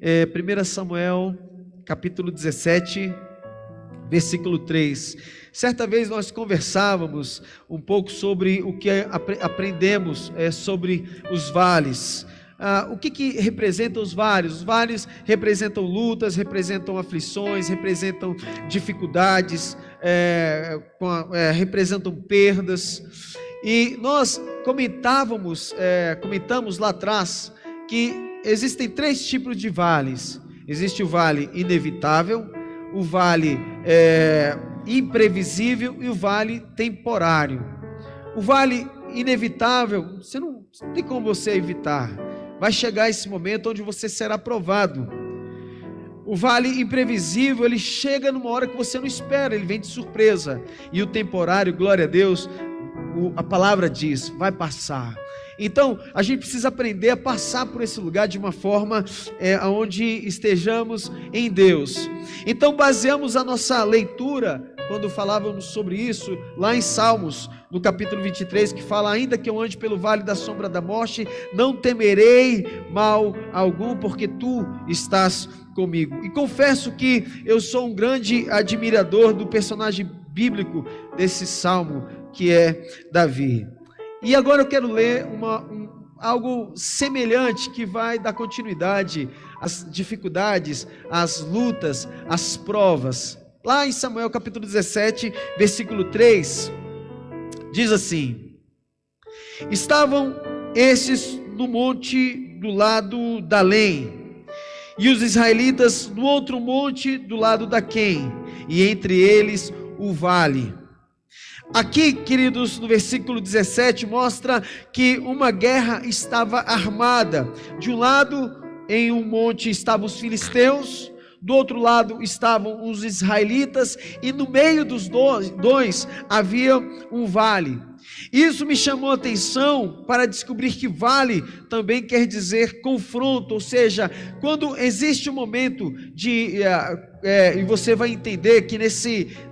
1 Samuel, capítulo 17, versículo 3. Certa vez nós conversávamos um pouco sobre o que aprendemos sobre os vales. O que representam os vales? Os vales representam lutas, representam aflições, representam dificuldades, representam perdas. E nós comentamos lá atrás que existem 3 tipos de vales. Existe o vale inevitável, o vale imprevisível e o vale temporário. O vale inevitável, não tem como você evitar. Vai chegar esse momento onde você será provado. O vale imprevisível, ele chega numa hora que você não espera, ele vem de surpresa. E o temporário, glória a Deus, a palavra diz, vai passar. Então, a gente precisa aprender a passar por esse lugar de uma forma onde estejamos em Deus. Então, baseamos a nossa leitura, quando falávamos sobre isso, lá em Salmos, no capítulo 23, que fala: ainda que eu ande pelo vale da sombra da morte, não temerei mal algum, porque tu estás comigo. E confesso que eu sou um grande admirador do personagem bíblico desse salmo, que é Davi. E agora eu quero ler algo semelhante que vai dar continuidade às dificuldades, às lutas, às provas. Lá em Samuel capítulo 17, versículo 3, diz assim: estavam estes no monte do lado da Além, e os israelitas no outro monte do lado da Quem, e entre eles o vale. Aqui, queridos, no versículo 17, mostra que uma guerra estava armada. De um lado, em um monte, estavam os filisteus, do outro lado estavam os israelitas, e no meio dos dois havia um vale. Isso me chamou a atenção para descobrir que vale também quer dizer confronto, ou seja, quando existe um momento e você vai entender que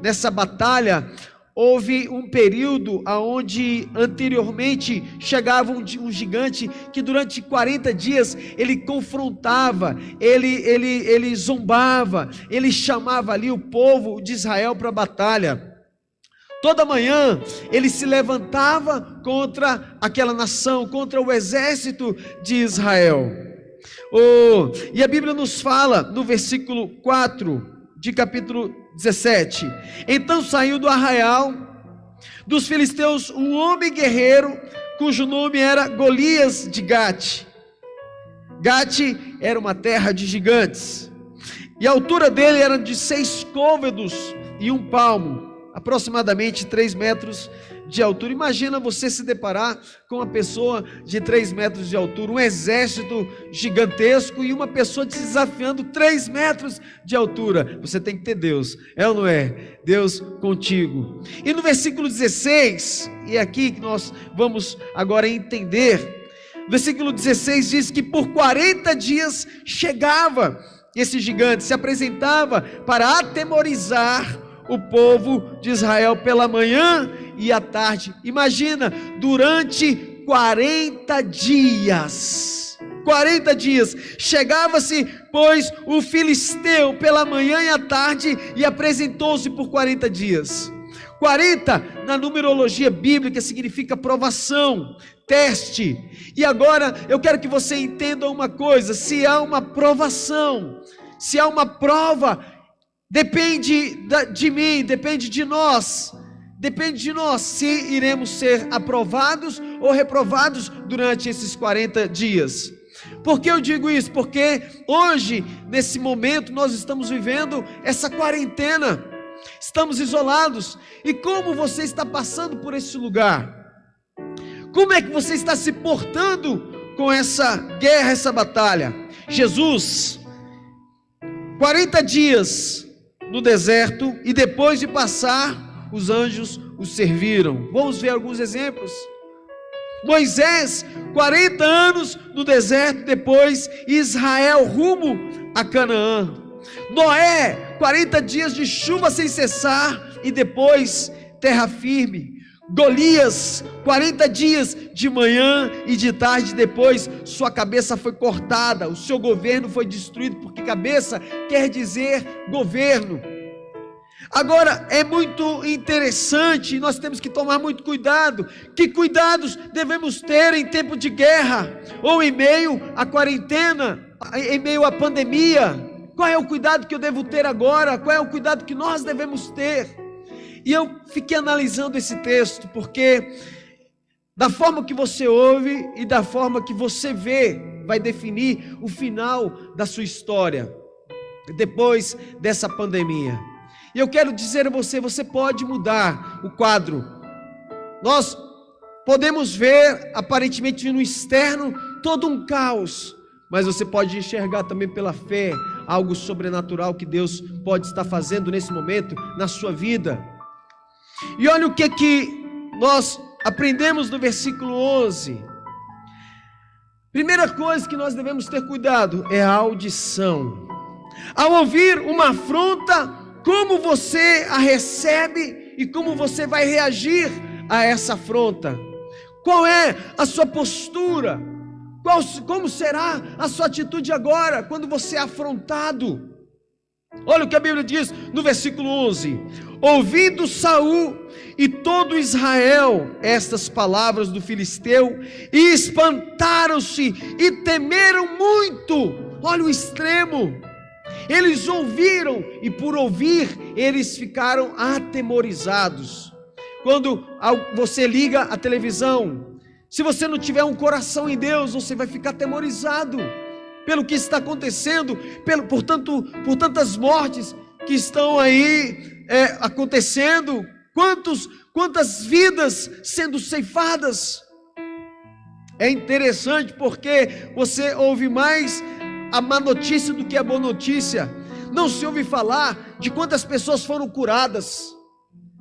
nessa batalha houve um período onde anteriormente chegava um gigante que durante 40 dias ele confrontava, ele zombava, ele chamava ali o povo de Israel para a batalha. Toda manhã ele se levantava contra aquela nação, contra o exército de Israel. E a Bíblia nos fala no versículo 4 de capítulo 17: então saiu do arraial dos filisteus um homem guerreiro, cujo nome era Golias de Gate. Gate era uma terra de gigantes, e a altura dele era de 6 côvados e 1 palmo, aproximadamente 3 metros de altura. Imagina você se deparar com uma pessoa de 3 metros de altura, um exército gigantesco e uma pessoa te desafiando 3 metros de altura. Você tem que ter Deus, é ou não é? Deus contigo. E no versículo 16, e é aqui que nós vamos agora entender, versículo 16 diz que por 40 dias chegava esse gigante, se apresentava para atemorizar o povo de Israel pela manhã e à tarde. Imagina, durante 40 dias, chegava-se, pois, o filisteu pela manhã e à tarde, e apresentou-se por 40 dias. 40 na numerologia bíblica significa provação, teste. E agora eu quero que você entenda uma coisa: se há uma provação, se há uma prova, depende de mim, depende de nós se iremos ser aprovados ou reprovados durante esses 40 dias. Por que eu digo isso? Porque hoje, nesse momento, nós estamos vivendo essa quarentena, estamos isolados. E como você está passando por esse lugar? Como é que você está se portando com essa guerra, essa batalha? Jesus, 40 dias no deserto, e depois de passar, os anjos o serviram. Vamos ver alguns exemplos. Moisés, 40 anos no deserto, depois Israel rumo a Canaã. Noé, 40 dias de chuva sem cessar, e depois terra firme. Golias, 40 dias de manhã e de tarde depois, sua cabeça foi cortada, o seu governo foi destruído, porque cabeça quer dizer governo. Agora, é muito interessante, nós temos que tomar muito cuidado. Que cuidados devemos ter em tempo de guerra, ou em meio à quarentena, em meio à pandemia? Qual é o cuidado que eu devo ter agora? Qual é o cuidado que nós devemos ter? E eu fiquei analisando esse texto, porque da forma que você ouve e da forma que você vê, vai definir o final da sua história, depois dessa pandemia. E eu quero dizer a você, você pode mudar o quadro. Nós podemos ver, aparentemente no externo, todo um caos, mas você pode enxergar também pela fé, algo sobrenatural que Deus pode estar fazendo nesse momento, na sua vida. E olha o que nós aprendemos no versículo 11. Primeira coisa que nós devemos ter cuidado é a audição. Ao ouvir uma afronta, como você a recebe e como você vai reagir a essa afronta? Qual é a sua postura? Como será a sua atitude agora, quando você é afrontado? Olha o que a Bíblia diz no versículo 11: ouvindo Saul e todo Israel estas palavras do filisteu, e espantaram-se e temeram muito. Olha o extremo. Eles ouviram e por ouvir eles ficaram atemorizados. Quando você liga a televisão, se você não tiver um coração em Deus, você vai ficar atemorizado pelo que está acontecendo, por tantas mortes que estão aí acontecendo, quantas vidas sendo ceifadas. É interessante porque você ouve mais a má notícia do que a boa notícia. Não se ouve falar de quantas pessoas foram curadas,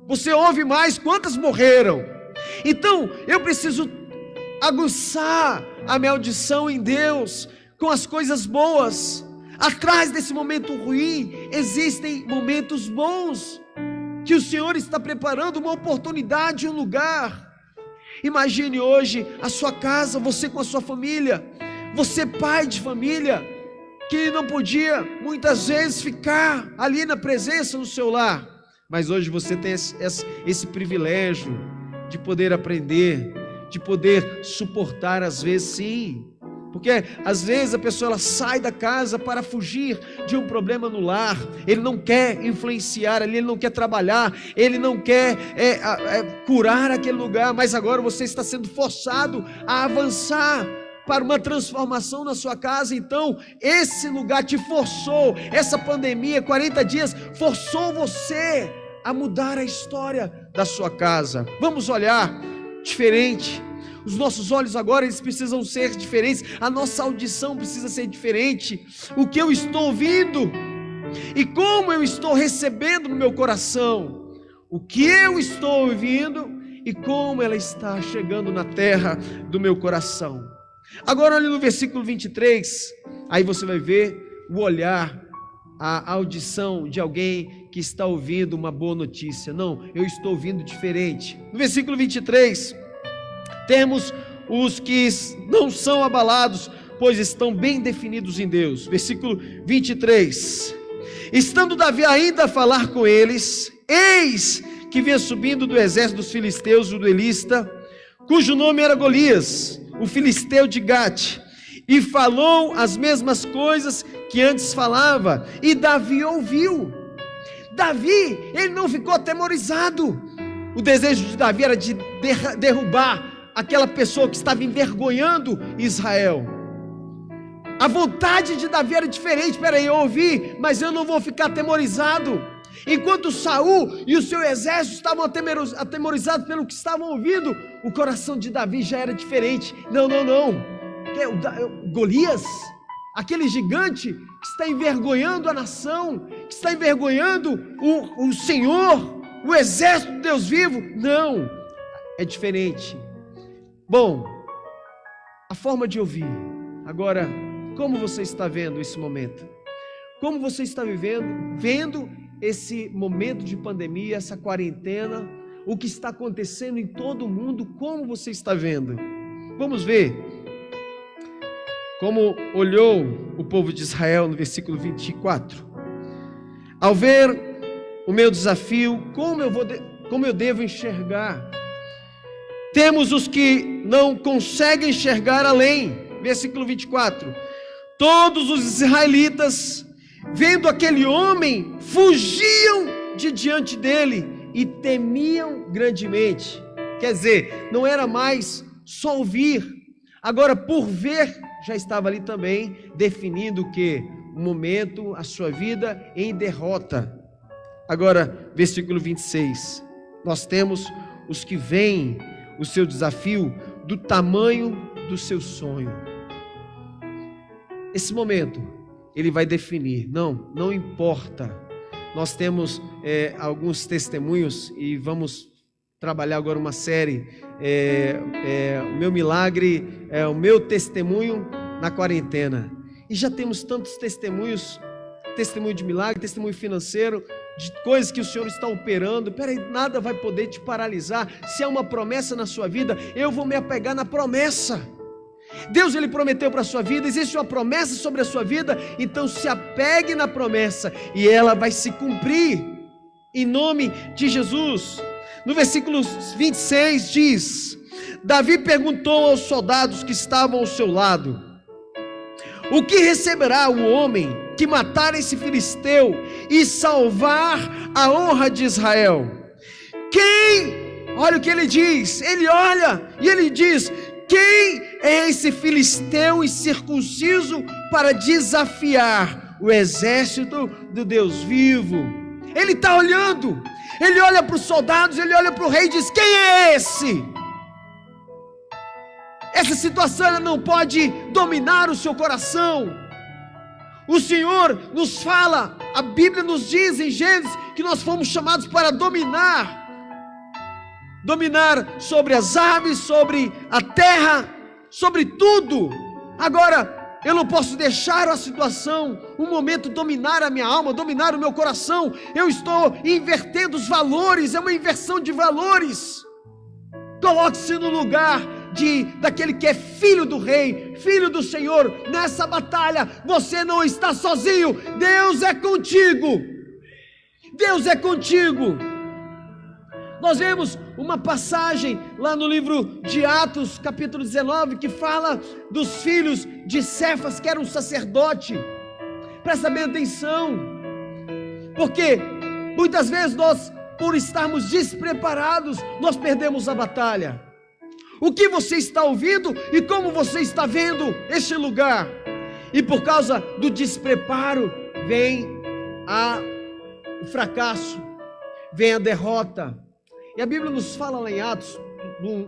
você ouve mais quantas morreram. Então eu preciso aguçar a minha audição em Deus com as coisas boas. Atrás desse momento ruim existem momentos bons, que o Senhor está preparando uma oportunidade, um lugar. Imagine hoje a sua casa, você com a sua família, você pai de família, que não podia muitas vezes ficar ali na presença no seu lar, mas hoje você tem esse privilégio de poder aprender, de poder suportar às vezes, sim, porque às vezes a pessoa ela sai da casa para fugir de um problema no lar. Ele não quer influenciar ali, ele não quer trabalhar, ele não quer curar aquele lugar, mas agora você está sendo forçado a avançar para uma transformação na sua casa. Então esse lugar te forçou, essa pandemia, 40 dias, forçou você a mudar a história da sua casa. Vamos olhar diferente. Os nossos olhos agora, eles precisam ser diferentes, a nossa audição precisa ser diferente. O que eu estou ouvindo e como eu estou recebendo no meu coração, o que eu estou ouvindo e como ela está chegando na terra do meu coração. Agora olhe no versículo 23, aí você vai ver o olhar, a audição de alguém que está ouvindo uma boa notícia. Não, eu estou ouvindo diferente. No versículo 23, temos os que não são abalados, pois estão bem definidos em Deus. Versículo 23, estando Davi ainda a falar com eles, eis que vinha subindo do exército dos filisteus o duelista, cujo nome era Golias, o filisteu de Gate, e falou as mesmas coisas que antes falava, e Davi ouviu. Davi, ele não ficou atemorizado. O desejo de Davi era de derrubar aquela pessoa que estava envergonhando Israel. A vontade de Davi era diferente. Peraí, eu ouvi, mas eu não vou ficar atemorizado. Enquanto Saul e o seu exército estavam atemorizados pelo que estavam ouvindo, o coração de Davi já era diferente. Não. Golias, aquele gigante que está envergonhando a nação, que está envergonhando o Senhor, o exército de Deus vivo. Não, é diferente. Bom, a forma de ouvir. Agora, como você está vendo esse momento? Como você está vendo esse momento de pandemia, essa quarentena, o que está acontecendo em todo o mundo, como você está vendo? Vamos ver como olhou o povo de Israel no versículo 24. Ao ver o meu desafio, como eu devo enxergar? Temos os que não conseguem enxergar além. Versículo 24. Todos os israelitas, vendo aquele homem, fugiam de diante dele e temiam grandemente. Quer dizer, não era mais só ouvir, agora por ver, já estava ali também definindo o que? O momento, a sua vida em derrota. Agora, versículo 26, nós temos os que veem o seu desafio do tamanho do seu sonho. Esse momento, ele vai definir, não importa. Nós temos alguns testemunhos e vamos trabalhar agora uma série, o meu milagre, o meu testemunho na quarentena. E já temos tantos testemunhos, testemunho de milagre, testemunho financeiro, de coisas que o Senhor está operando. Peraí, nada vai poder te paralisar. Se há uma promessa na sua vida, eu vou me apegar na promessa. Deus, Ele prometeu para a sua vida, existe uma promessa sobre a sua vida, então se apegue na promessa, e ela vai se cumprir, em nome de Jesus. No versículo 26 diz: Davi perguntou aos soldados que estavam ao seu lado: o que receberá o homem que matar esse filisteu e salvar a honra de Israel? Olha o que ele diz, ele olha e ele diz: quem é esse filisteu incircunciso para desafiar o exército do Deus vivo? Ele está olhando, ele olha para os soldados, ele olha para o rei e diz: quem é esse? Essa situação ela não pode dominar o seu coração. O Senhor nos fala, a Bíblia nos diz em Gênesis que nós fomos chamados para dominar sobre as aves, sobre a terra, sobre tudo. Agora, eu não posso deixar a situação, um momento dominar a minha alma, dominar o meu coração. Eu estou invertendo os valores, é uma inversão de valores. Coloque-se no lugar daquele que é filho do rei, filho do Senhor. Nessa batalha você não está sozinho, Deus é contigo, Deus é contigo. Nós vemos uma passagem lá no livro de Atos, capítulo 19, que fala dos filhos de Cefas, que era um sacerdote. Presta bem atenção, porque muitas vezes nós, por estarmos despreparados, nós perdemos a batalha. O que você está ouvindo e como você está vendo este lugar? E por causa do despreparo, vem o fracasso, vem a derrota. E a Bíblia nos fala lá em Atos,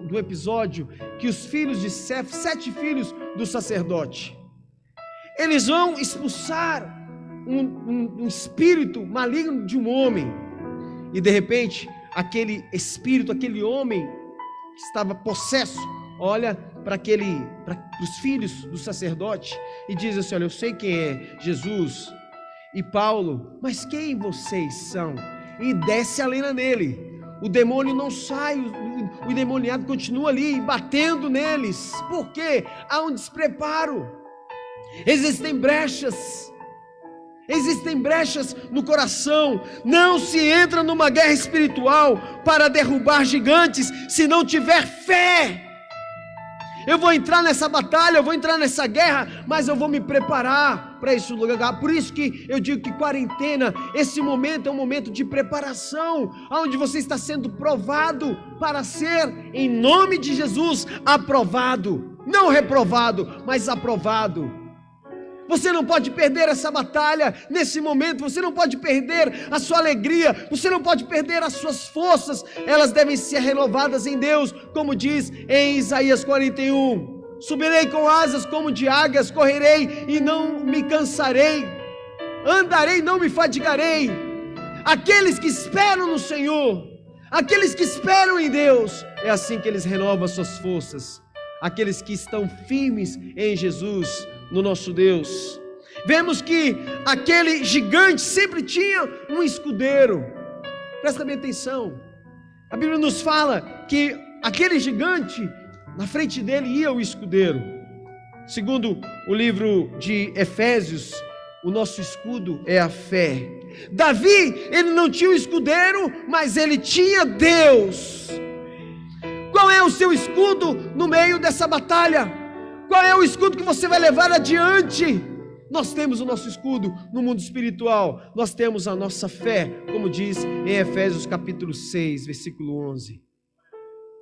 do episódio, que os filhos de Cefas, 7 filhos do sacerdote, eles vão expulsar um espírito maligno de um homem. E de repente, aquele espírito, aquele homem que estava possesso, olha para os filhos do sacerdote e diz assim: olha, eu sei quem é Jesus e Paulo, mas quem vocês são? E desce a lena nele. O demônio não sai, o endemoniado continua ali batendo neles. Por quê? Há um despreparo. Existem brechas no coração. Não se entra numa guerra espiritual para derrubar gigantes se não tiver fé. Eu vou entrar nessa batalha, eu vou entrar nessa guerra, mas eu vou me preparar para esse lugar. Por isso que eu digo que quarentena, esse momento é um momento de preparação, onde você está sendo provado para ser, em nome de Jesus, aprovado. Não reprovado, mas aprovado. Você não pode perder essa batalha nesse momento, você não pode perder a sua alegria, você não pode perder as suas forças, elas devem ser renovadas em Deus, como diz em Isaías 41, subirei com asas como de águias, correrei e não me cansarei, andarei e não me fadigarei. Aqueles que esperam no Senhor, aqueles que esperam em Deus, é assim que eles renovam as suas forças, aqueles que estão firmes em Jesus, no nosso Deus. Vemos que aquele gigante sempre tinha um escudeiro. Presta bem atenção, A Bíblia nos fala que aquele gigante, na frente dele ia o escudeiro. Segundo o livro de Efésios, o nosso escudo é a fé. Davi, ele não tinha o escudeiro, mas ele tinha Deus. Qual é o seu escudo no meio dessa batalha? Qual é o escudo que você vai levar adiante? Nós temos o nosso escudo no mundo espiritual. Nós temos a nossa fé, como diz em Efésios capítulo 6, versículo 11.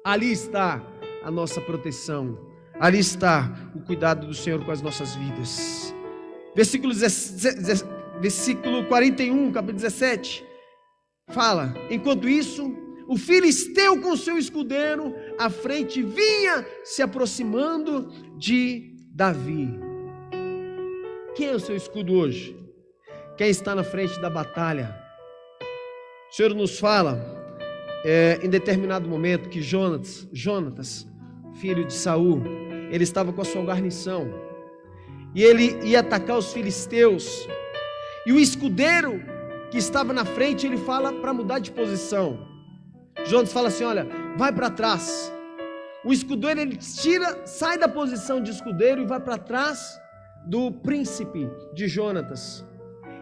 Ali está a nossa proteção. Ali está o cuidado do Senhor com as nossas vidas. Versículo 41, capítulo 17, fala: enquanto isso, o filisteu com seu escudeiro à frente vinha se aproximando de Davi. Quem é o seu escudo hoje? Quem está na frente da batalha? O Senhor nos fala, em determinado momento, que Jonatas, filho de Saul, ele estava com a sua guarnição, e ele ia atacar os filisteus, e o escudeiro que estava na frente, ele fala para mudar de posição. Jonatas fala assim: olha, vai para trás. O escudeiro, ele sai da posição de escudeiro e vai para trás do príncipe de Jonatas.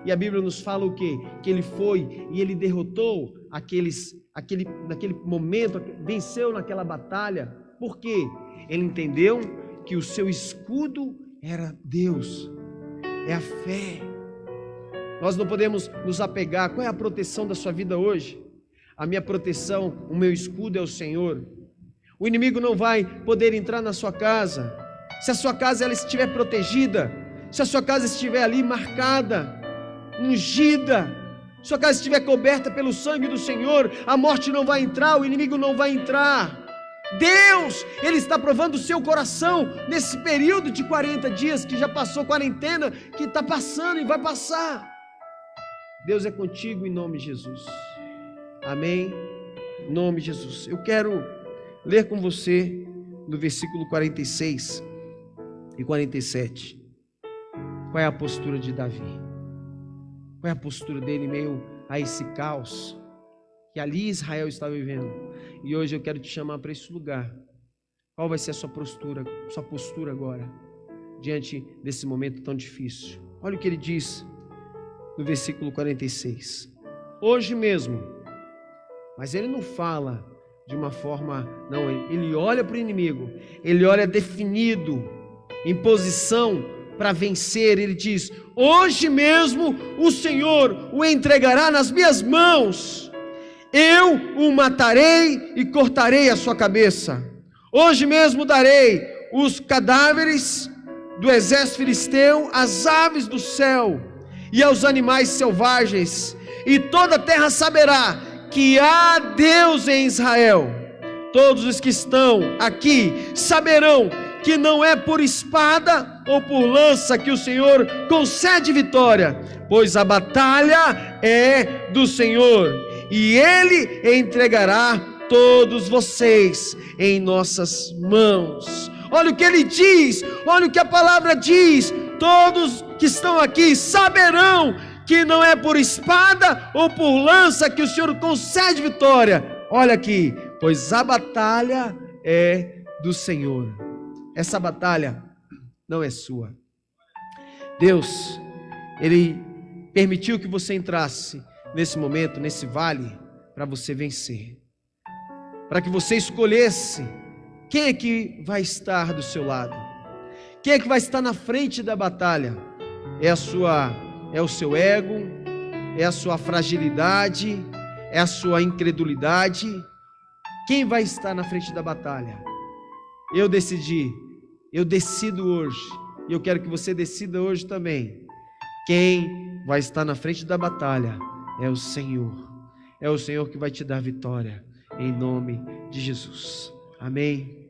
E a Bíblia nos fala o quê? Que ele foi e ele derrotou naquele momento, venceu naquela batalha. Por quê? Ele entendeu que o seu escudo era Deus, é a fé. Nós não podemos nos apegar. Qual é a proteção da sua vida hoje? A minha proteção, o meu escudo é o Senhor. O inimigo não vai poder entrar na sua casa. Se a sua casa ela estiver protegida, se a sua casa estiver ali marcada, ungida, se a sua casa estiver coberta pelo sangue do Senhor, a morte não vai entrar, o inimigo não vai entrar. Deus, Ele está provando o seu coração nesse período de 40 dias que já passou, quarentena, que está passando e vai passar. Deus é contigo em nome de Jesus. Amém? Em nome de Jesus. Eu quero ler com você no versículo 46 e 47. Qual é a postura de Davi? Qual é a postura dele em meio a esse caos que ali Israel está vivendo? E hoje eu quero te chamar para esse lugar. Qual vai ser a sua postura agora, diante desse momento tão difícil? Olha o que ele diz no versículo 46. Hoje mesmo, mas ele não fala de uma forma, não, ele olha para o inimigo, ele olha definido, em posição para vencer. Ele diz: hoje mesmo o Senhor o entregará nas minhas mãos, eu o matarei e cortarei a sua cabeça. Hoje mesmo darei os cadáveres do exército filisteu às aves do céu e aos animais selvagens, e toda a terra saberá que há Deus em Israel. Todos os que estão aqui saberão que não é por espada ou por lança que o Senhor concede vitória, pois a batalha é do Senhor, e Ele entregará todos vocês em nossas mãos. Olha o que Ele diz, olha o que a palavra diz: todos que estão aqui saberão que não é por espada ou por lança que o Senhor concede vitória. Olha aqui, pois a batalha é do Senhor. Essa batalha não é sua. Deus, Ele permitiu que você entrasse nesse momento, nesse vale, para você vencer, para que você escolhesse quem é que vai estar do seu lado, quem é que vai estar na frente da batalha. É o seu ego, é a sua fragilidade, é a sua incredulidade. Quem vai estar na frente da batalha? Eu decido hoje, e eu quero que você decida hoje também. Quem vai estar na frente da batalha é o Senhor que vai te dar vitória, em nome de Jesus. Amém.